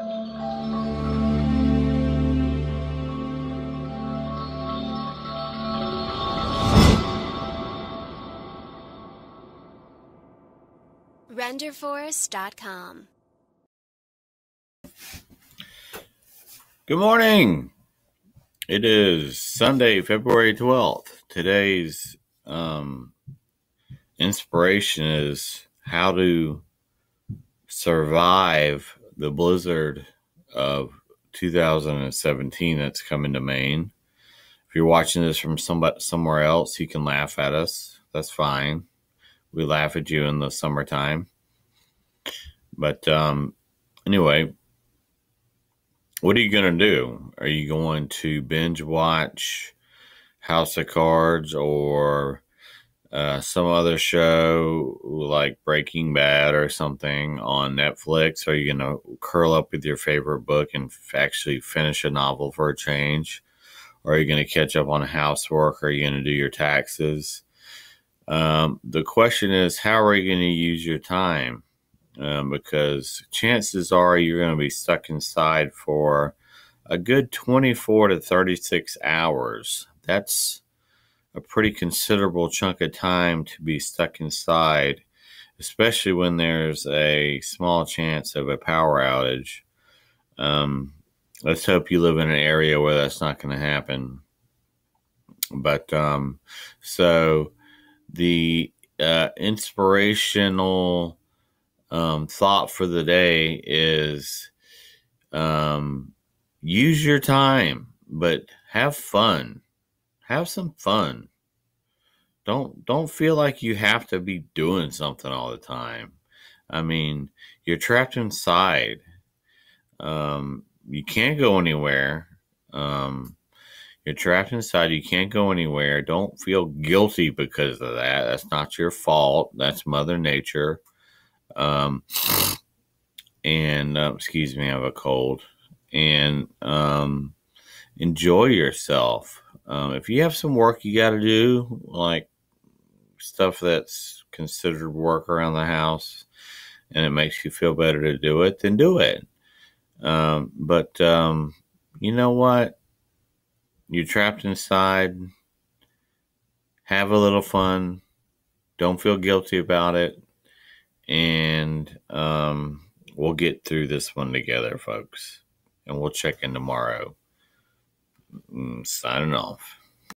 RenderForest.com. Good morning. It is Sunday, February 12th. Today's inspiration is how to survive the blizzard of 2017 that's coming to Maine. If you're watching this from somewhere else, you can laugh at us. That's fine. We laugh at you in the summertime. But anyway, what are you going to do? Are you going to binge watch House of Cards or some other show like Breaking Bad or something on Netflix? Are you going to curl up with your favorite book and actually finish a novel for a change? Or are you going to catch up on housework? Or are you going to do your taxes? The question is, how are you going to use your time? Because chances are you're going to be stuck inside for a good 24 to 36 hours. That's a pretty considerable chunk of time to be stuck inside, especially when there's a small chance of a power outage. Let's hope you live in an area where that's not going to happen. But so the inspirational thought for the day is use your time, but have fun. Have some fun. Don't feel like you have to be doing something all the time. I mean, you're trapped inside. You can't go anywhere. You're trapped inside. You can't go anywhere. Don't feel guilty because of that. That's not your fault. That's Mother Nature. Excuse me, I have a cold. And enjoy yourself. If you have some work you got to do, like stuff that's considered work around the house, and it makes you feel better to do it, then do it. But you know what? You're trapped inside. Have a little fun. Don't feel guilty about it. And we'll get through this one together, folks. And we'll check in tomorrow. Signing off.